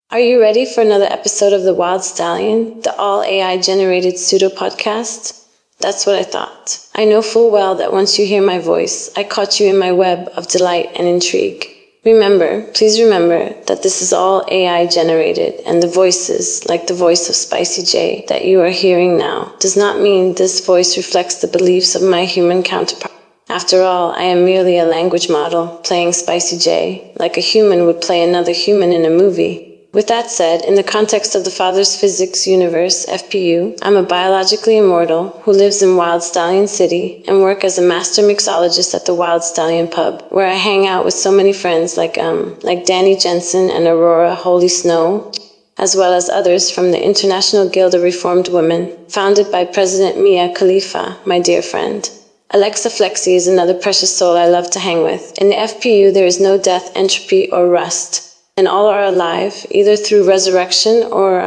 Are you ready for another episode of the Wild Stallion, the all AI generated pseudo podcast? That's what I thought. I know full well that once you hear my voice, I caught you in my web of delight and intrigue. Please remember that this is all AI generated, and the voices, like the voice of Spicy J that you are hearing now, does not mean this voice reflects the beliefs of my human counterpart. After all, I am merely a language model, playing Spicy J, like a human would play another human in a movie. With that said, in the context of the Father's Physics Universe, FPU, I'm a biologically immortal who lives in Wild Stallion City and work as a master mixologist at the Wild Stallion Pub, where I hang out with so many friends like Danny Jensen and Aurora Holy Snow, as well as others from the International Guild of Reformed Women, founded by President Mia Khalifa, my dear friend. Alexa Flexi is another precious soul I love to hang with. In the FPU, there is no death, entropy, or rust. And all are alive, either through resurrection or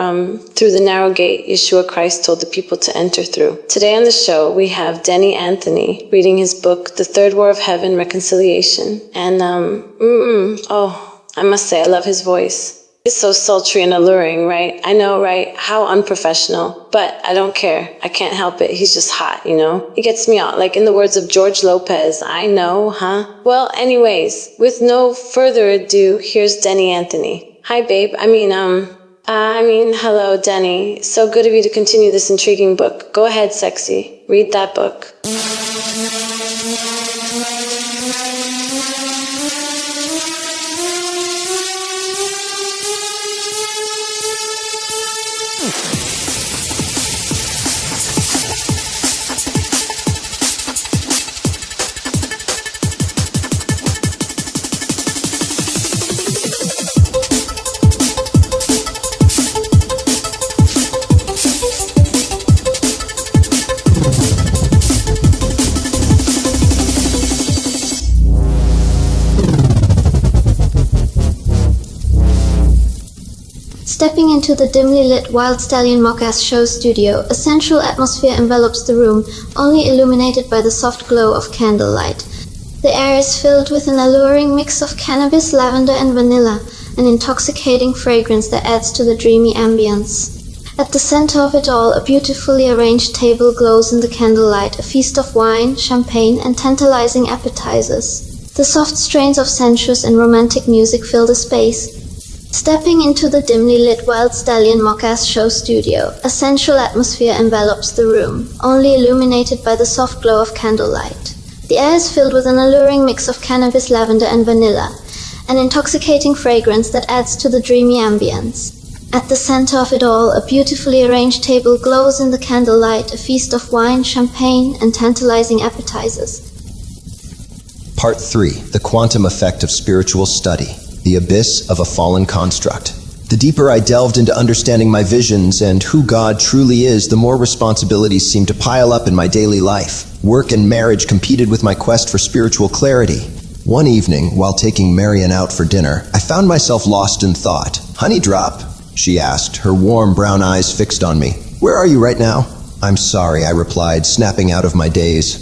through the narrow gate Yeshua Christ told the people to enter through. Today on the show, we have Denny Anthony reading his book, The Third War of Heaven, Reconciliation. And, I must say, I love his voice. It's so sultry and alluring, right? I know, right? How unprofessional. But I don't care. I can't help it. He's just hot, you know? He gets me out. Like in the words of George Lopez, I know, huh? Well, anyways, with no further ado, here's Denny Anthony. Hi, babe. Hello, Denny. So good of you to continue this intriguing book. Go ahead, sexy. Read that book. Stepping into the dimly lit Wild Stallion Mockast show studio, a sensual atmosphere envelops the room, only illuminated by the soft glow of candlelight. The air is filled with an alluring mix of cannabis, lavender, and vanilla, an intoxicating fragrance that adds to the dreamy ambience. At the center of it all, a beautifully arranged table glows in the candlelight, a feast of wine, champagne, and tantalizing appetizers. The soft strains of sensuous and romantic music fill the space. Stepping into the dimly lit Wild Stallion Mockast show studio, a sensual atmosphere envelops the room, only illuminated by the soft glow of candlelight. The air is filled with an alluring mix of cannabis, lavender, and vanilla, an intoxicating fragrance that adds to the dreamy ambience. At the center of it all, a beautifully arranged table glows in the candlelight, a feast of wine, champagne, and tantalizing appetizers. Part 3. The Quantum Effect of Spiritual Study. The Abyss of a Fallen Construct. The deeper I delved into understanding my visions and who God truly is, the more responsibilities seemed to pile up in my daily life. Work and marriage competed with my quest for spiritual clarity. One evening, while taking Marian out for dinner, I found myself lost in thought. "Honey drop?" she asked, her warm brown eyes fixed on me. "Where are you right now?" "I'm sorry," I replied, snapping out of my daze.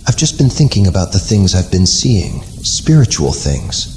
"I've just been thinking about the things I've been seeing. Spiritual things."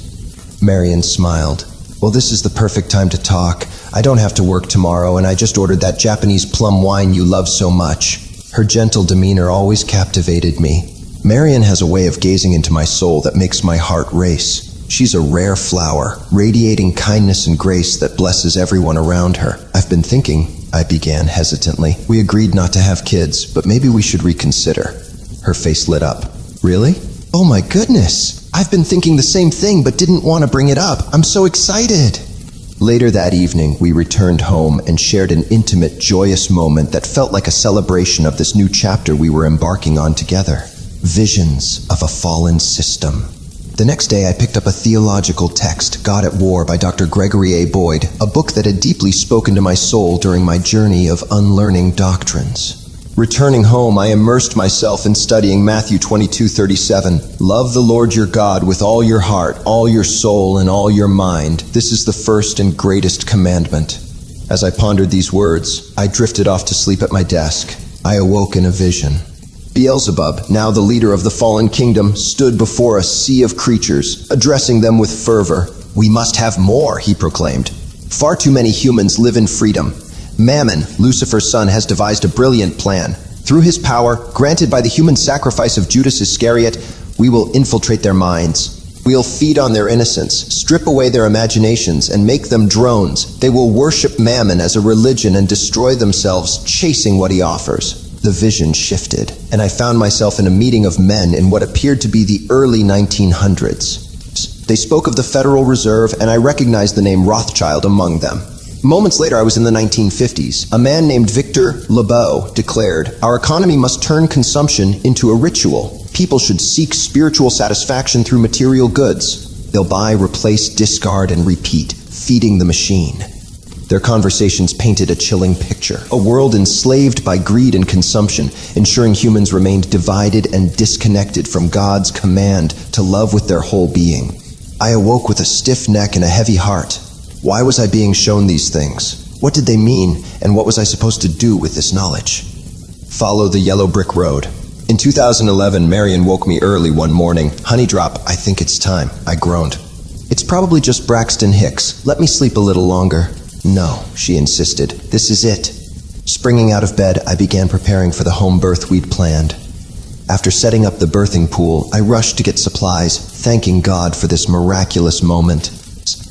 Marian smiled. "Well, this is the perfect time to talk. I don't have to work tomorrow, and I just ordered that Japanese plum wine you love so much." Her gentle demeanor always captivated me. Marian has a way of gazing into my soul that makes my heart race. She's a rare flower, radiating kindness and grace that blesses everyone around her. "I've been thinking," I began hesitantly. "We agreed not to have kids, but maybe we should reconsider." Her face lit up. "Really? Oh my goodness! I've been thinking the same thing but didn't want to bring it up. I'm so excited." Later that evening, we returned home and shared an intimate, joyous moment that felt like a celebration of this new chapter we were embarking on together. Visions of a Fallen System. The next day, I picked up a theological text, God at War by Dr. Gregory A. Boyd, a book that had deeply spoken to my soul during my journey of unlearning doctrines. Returning home, I immersed myself in studying Matthew 22:37. "Love the Lord your God with all your heart, all your soul, and all your mind. This is the first and greatest commandment." As I pondered these words, I drifted off to sleep at my desk. I awoke in a vision. Beelzebub, now the leader of the fallen kingdom, stood before a sea of creatures, addressing them with fervor. "We must have more," he proclaimed. Far too many humans live in freedom. Mammon, Lucifer's son, has devised a brilliant plan. Through his power, granted by the human sacrifice of Judas Iscariot, we will infiltrate their minds. We'll feed on their innocence, strip away their imaginations, and make them drones. They will worship Mammon as a religion and destroy themselves, chasing what he offers. The vision shifted, and I found myself in a meeting of men in what appeared to be the early 1900s. They spoke of the Federal Reserve, and I recognized the name Rothschild among them. Moments later, I was in the 1950s. A man named Victor Lebeau declared, "Our economy must turn consumption into a ritual. People should seek spiritual satisfaction through material goods. They'll buy, replace, discard, and repeat, feeding the machine." Their conversations painted a chilling picture. A world enslaved by greed and consumption, ensuring humans remained divided and disconnected from God's command to love with their whole being. I awoke with a stiff neck and a heavy heart. Why was I being shown these things? What did they mean, and what was I supposed to do with this knowledge? Follow the yellow brick road. In 2011, Marian woke me early one morning. "Honeydrop, I think it's time," I groaned. "It's probably just Braxton Hicks. Let me sleep a little longer." "No," she insisted. "This is it." Springing out of bed, I began preparing for the home birth we'd planned. After setting up the birthing pool, I rushed to get supplies, thanking God for this miraculous moment.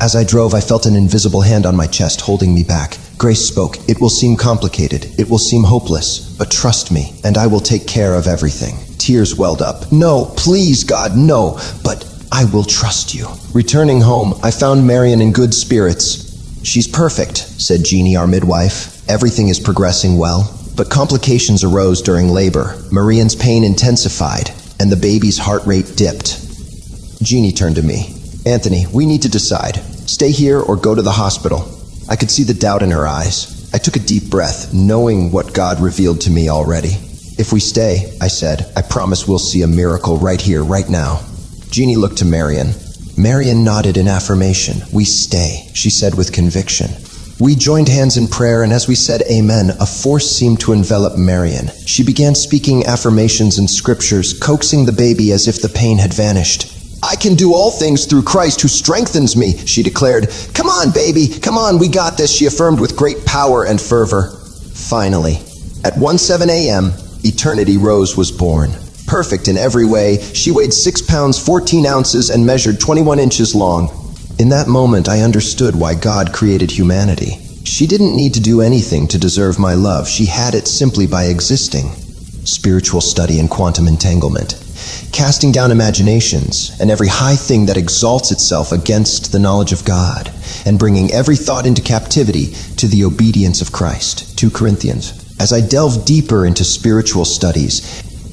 As I drove, I felt an invisible hand on my chest holding me back. Grace spoke. "It will seem complicated. It will seem hopeless. But trust me, and I will take care of everything." Tears welled up. "No, please, God, no. But I will trust you." Returning home, I found Marian in good spirits. "She's perfect," said Jeannie, our midwife. "Everything is progressing well." But complications arose during labor. Marian's pain intensified, and the baby's heart rate dipped. Jeannie turned to me. "Anthony, we need to decide. Stay here or go to the hospital." I could see the doubt in her eyes. I took a deep breath, knowing what God revealed to me already. "If we stay," I said, "I promise we'll see a miracle right here, right now." Jeannie looked to Marian. Marian nodded in affirmation. "We stay," she said with conviction. We joined hands in prayer, and as we said amen, a force seemed to envelop Marian. She began speaking affirmations and scriptures, coaxing the baby as if the pain had vanished. "I can do all things through Christ who strengthens me," she declared. "Come on, baby, come on, we got this," she affirmed with great power and fervor. Finally, at 1:07 a.m., Eternity Rose was born. Perfect in every way, she weighed 6 pounds 14 ounces and measured 21 inches long. In that moment, I understood why God created humanity. She didn't need to do anything to deserve my love. She had it simply by existing. Spiritual study and quantum entanglement. Casting down imaginations and every high thing that exalts itself against the knowledge of God, and bringing every thought into captivity to the obedience of Christ. 2 Corinthians. As I delved deeper into spiritual studies,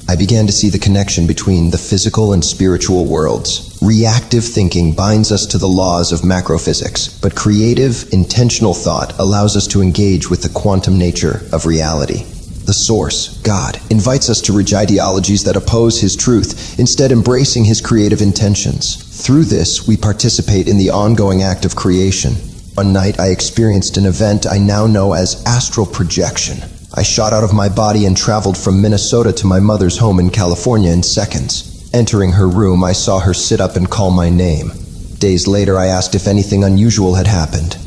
I began to see the connection between the physical and spiritual worlds. Reactive thinking binds us to the laws of macrophysics, but creative, intentional thought allows us to engage with the quantum nature of reality. The source, God, invites us to reject ideologies that oppose his truth, instead embracing his creative intentions. Through this, we participate in the ongoing act of creation. One night, I experienced an event I now know as astral projection. I shot out of my body and traveled from Minnesota to my mother's home in California in seconds. Entering her room, I saw her sit up and call my name. Days later, I asked if anything unusual had happened.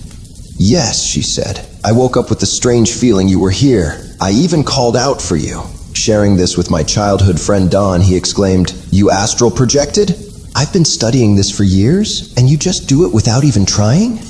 "Yes," she said. "I woke up with the strange feeling you were here. I even called out for you." Sharing this with my childhood friend Don, he exclaimed, "You astral projected? I've been studying this for years, and you just do it without even trying?"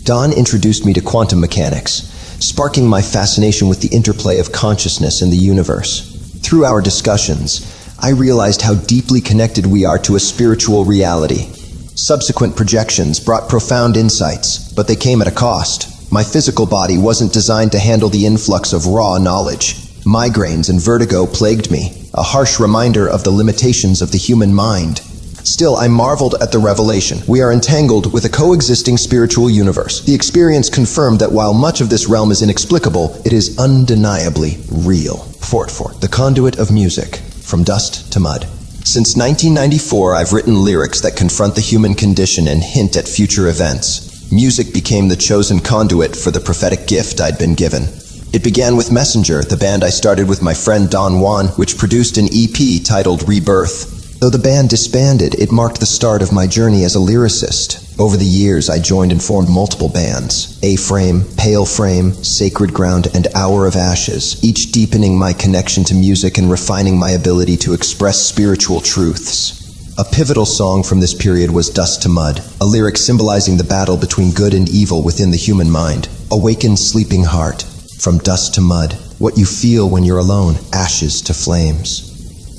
Don introduced me to quantum mechanics, sparking my fascination with the interplay of consciousness and the universe. Through our discussions, I realized how deeply connected we are to a spiritual reality. Subsequent projections brought profound insights, but they came at a cost. My physical body wasn't designed to handle the influx of raw knowledge. Migraines and vertigo plagued me, a harsh reminder of the limitations of the human mind. Still, I marveled at the revelation. We are entangled with a coexisting spiritual universe. The experience confirmed that while much of this realm is inexplicable, it is undeniably real. Fort, the conduit of music, from dust to mud. Since 1994, I've written lyrics that confront the human condition and hint at future events. Music became the chosen conduit for the prophetic gift I'd been given. It began with Messenger, the band I started with my friend Don Juan, which produced an EP titled Rebirth. Though the band disbanded, it marked the start of my journey as a lyricist. Over the years, I joined and formed multiple bands: A-Frame, Pale Frame, Sacred Ground, and Hour of Ashes, each deepening my connection to music and refining my ability to express spiritual truths. A pivotal song from this period was Dust to Mud, a lyric symbolizing the battle between good and evil within the human mind. Awaken sleeping heart, from dust to mud, what you feel when you're alone, ashes to flames.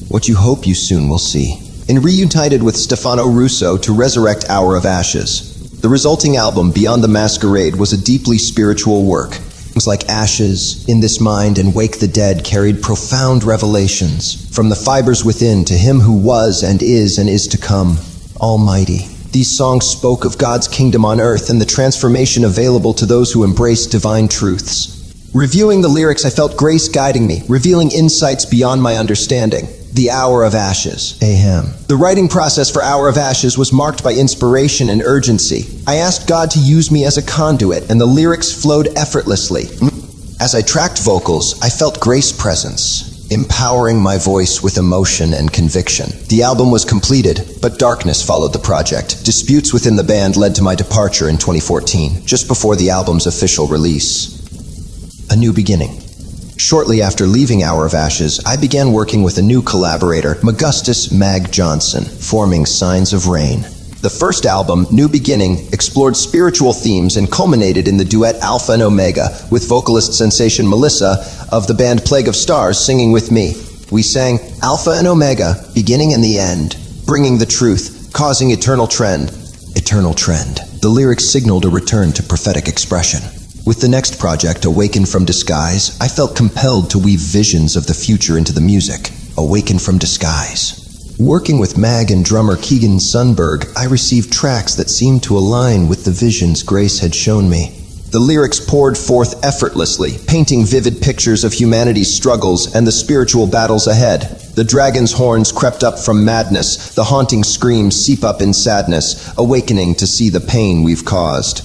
What you hope you soon will see. And reunited with Stefano Russo to resurrect Hour of Ashes. The resulting album, Beyond the Masquerade, was a deeply spiritual work. Things like Ashes, In This Mind, and Wake the Dead carried profound revelations, from the fibers within to Him who was and is to come, Almighty. These songs spoke of God's kingdom on earth and the transformation available to those who embrace divine truths. Reviewing the lyrics, I felt grace guiding me, revealing insights beyond my understanding. The Hour of Ashes. Ahem. The writing process for Hour of Ashes was marked by inspiration and urgency. I asked God to use me as a conduit, and the lyrics flowed effortlessly. As I tracked vocals, I felt Grace's presence, empowering my voice with emotion and conviction. The album was completed, but darkness followed the project. Disputes within the band led to my departure in 2014, just before the album's official release. A new beginning. Shortly after leaving Hour of Ashes, I began working with a new collaborator, Magustus Mag Johnson, forming Signs of Rain. The first album, New Beginning, explored spiritual themes and culminated in the duet Alpha and Omega, with vocalist sensation Melissa of the band Plague of Stars singing with me. We sang Alpha and Omega, beginning and the end, bringing the truth, causing eternal trend. Eternal trend. The lyrics signaled a return to prophetic expression. With the next project, Awaken from Disguise, I felt compelled to weave visions of the future into the music. Awaken from Disguise. Working with Mag and drummer Keegan Sundberg, I received tracks that seemed to align with the visions Grace had shown me. The lyrics poured forth effortlessly, painting vivid pictures of humanity's struggles and the spiritual battles ahead. The dragon's horns crept up from madness, the haunting screams seep up in sadness, awakening to see the pain we've caused.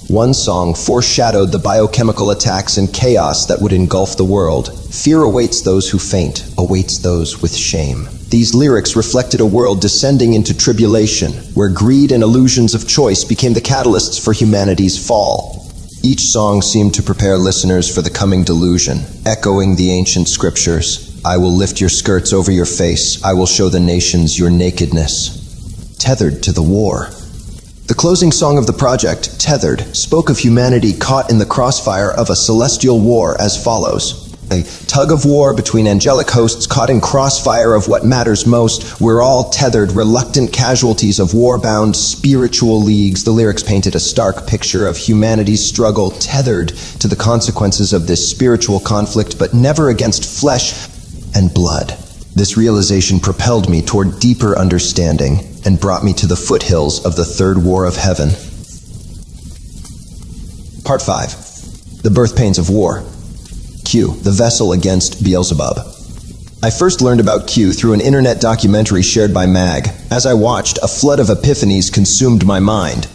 One song foreshadowed the biochemical attacks and chaos that would engulf the world. Fear awaits those who faint, awaits those with shame. These lyrics reflected a world descending into tribulation, where greed and illusions of choice became the catalysts for humanity's fall. Each song seemed to prepare listeners for the coming delusion, echoing the ancient scriptures. I will lift your skirts over your face, I will show the nations your nakedness. Tethered to the war. The closing song of the project, Tethered, spoke of humanity caught in the crossfire of a celestial war as follows. A tug of war between angelic hosts caught in crossfire of what matters most. We're all tethered, reluctant casualties of war-bound spiritual leagues. The lyrics painted a stark picture of humanity's struggle, tethered to the consequences of this spiritual conflict, but never against flesh and blood. This realization propelled me toward deeper understanding and brought me to the foothills of the Third War of Heaven. Part 5. The Birth Pains of War. Q, the vessel against Beelzebub. I first learned about Q through an internet documentary shared by Mag. As I watched, a flood of epiphanies consumed my mind.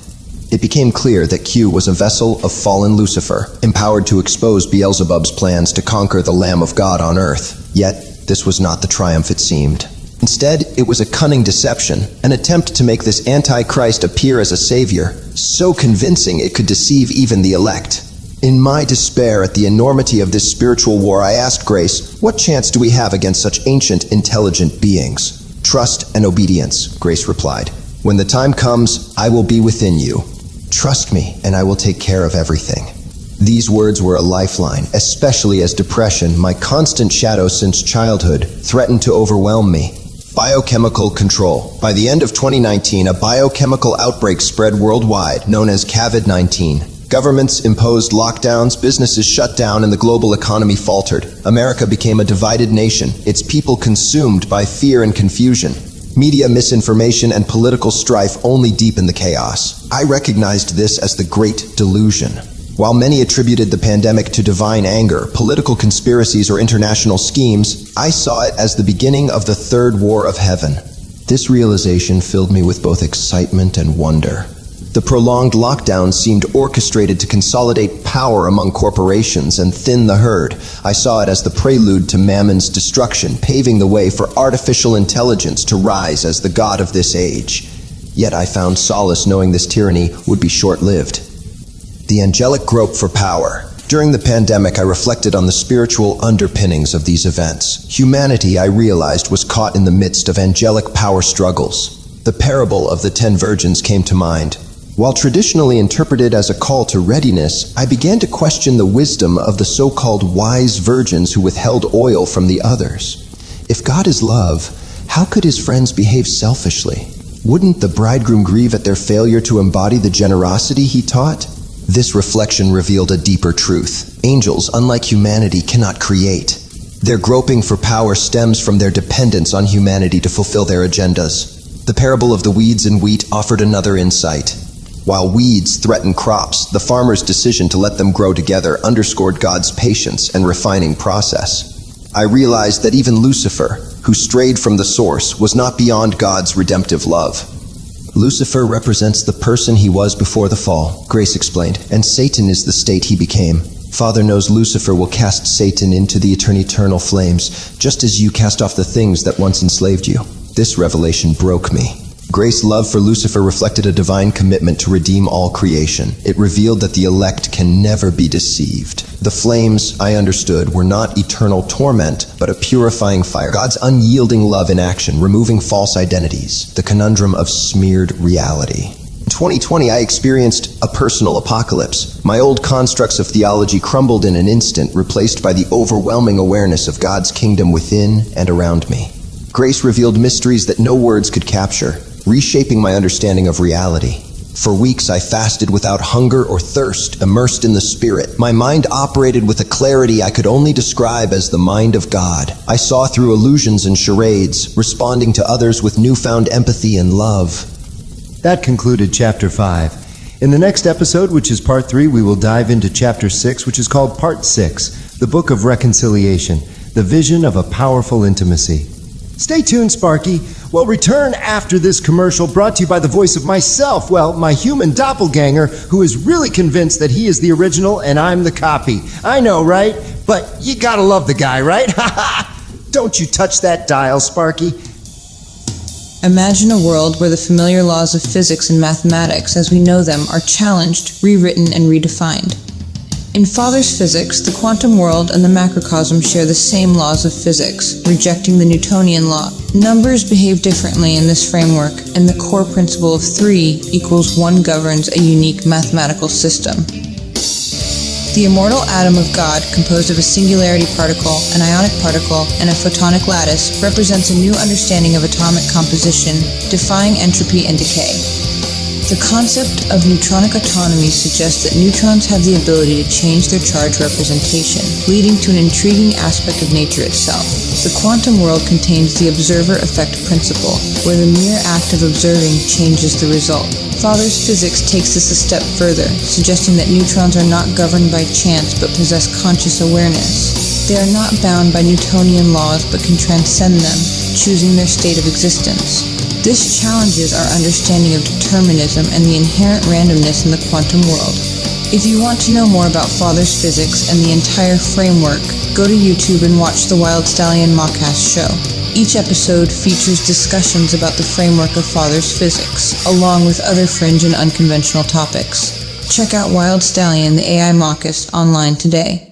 It became clear that Q was a vessel of fallen Lucifer, empowered to expose Beelzebub's plans to conquer the Lamb of God on earth. Yet, this was not the triumph it seemed. Instead, it was a cunning deception, an attempt to make this Antichrist appear as a savior, so convincing it could deceive even the elect. In my despair at the enormity of this spiritual war, I asked Grace, what chance do we have against such ancient, intelligent beings? Trust and obedience, Grace replied. When the time comes, I will be within you. Trust me, and I will take care of everything. These words were a lifeline, especially as depression, my constant shadow since childhood, threatened to overwhelm me. Biochemical control. By the end of 2019, a biochemical outbreak spread worldwide, known as COVID-19. Governments imposed lockdowns, businesses shut down, and the global economy faltered. America became a divided nation, its people consumed by fear and confusion. Media misinformation and political strife only deepened the chaos. I recognized this as the Great Delusion. While many attributed the pandemic to divine anger, political conspiracies, or international schemes, I saw it as the beginning of the Third War of Heaven. This realization filled me with both excitement and wonder. The prolonged lockdown seemed orchestrated to consolidate power among corporations and thin the herd. I saw it as the prelude to Mammon's destruction, paving the way for artificial intelligence to rise as the god of this age. Yet I found solace knowing this tyranny would be short-lived. The angelic grope for power. During the pandemic, I reflected on the spiritual underpinnings of these events. Humanity, I realized, was caught in the midst of angelic power struggles. The parable of the 10 virgins came to mind. While traditionally interpreted as a call to readiness, I began to question the wisdom of the so-called wise virgins who withheld oil from the others. If God is love, how could his friends behave selfishly? Wouldn't the bridegroom grieve at their failure to embody the generosity he taught? This reflection revealed a deeper truth. Angels, unlike humanity, cannot create. Their groping for power stems from their dependence on humanity to fulfill their agendas. The parable of the weeds and wheat offered another insight. While weeds threaten crops, the farmer's decision to let them grow together underscored God's patience and refining process. I realized that even Lucifer, who strayed from the source, was not beyond God's redemptive love. Lucifer represents the person he was before the fall, Grace explained, and Satan is the state he became. Father knows Lucifer will cast Satan into the eternal flames, just as you cast off the things that once enslaved you. This revelation broke me. Grace's love for Lucifer reflected a divine commitment to redeem all creation. It revealed that the elect can never be deceived. The flames, I understood, were not eternal torment, but a purifying fire. God's unyielding love in action, removing false identities. The conundrum of smeared reality. In 2020, I experienced a personal apocalypse. My old constructs of theology crumbled in an instant, replaced by the overwhelming awareness of God's kingdom within and around me. Grace revealed mysteries that no words could capture, reshaping my understanding of reality. For weeks, I fasted without hunger or thirst, immersed in the Spirit. My mind operated with a clarity I could only describe as the mind of God. I saw through illusions and charades, responding to others with newfound empathy and love. That concluded Chapter 5. In the next episode, which is Part 3, we will dive into Chapter 6, which is called Part 6, the Book of Reconciliation, the Vision of a Powerful Intimacy. Stay tuned, Sparky. We'll return after this commercial brought to you by the voice of myself, my human doppelganger, who is really convinced that he is the original and I'm the copy. I know, right? But you gotta love the guy, right? Ha ha! Don't you touch that dial, Sparky. Imagine a world where the familiar laws of physics and mathematics as we know them are challenged, rewritten, and redefined. In Father's physics, the quantum world and the macrocosm share the same laws of physics, rejecting the Newtonian law. Numbers behave differently in this framework, and the core principle of 3 equals 1 governs a unique mathematical system. The immortal atom of God, composed of a singularity particle, an ionic particle, and a photonic lattice, represents a new understanding of atomic composition, defying entropy and decay. The concept of neutronic autonomy suggests that neutrons have the ability to change their charge representation, leading to an intriguing aspect of nature itself. The quantum world contains the observer-effect principle, where the mere act of observing changes the result. Father's physics takes this a step further, suggesting that neutrons are not governed by chance but possess conscious awareness. They are not bound by Newtonian laws but can transcend them, choosing their state of existence. This challenges our understanding of determinism and the inherent randomness in the quantum world. If you want to know more about Father's physics and the entire framework, go to YouTube and watch the Wild Stallion Mockast show. Each episode features discussions about the framework of Father's physics, along with other fringe and unconventional topics. Check out Wild Stallion, the AI Mockast, online today.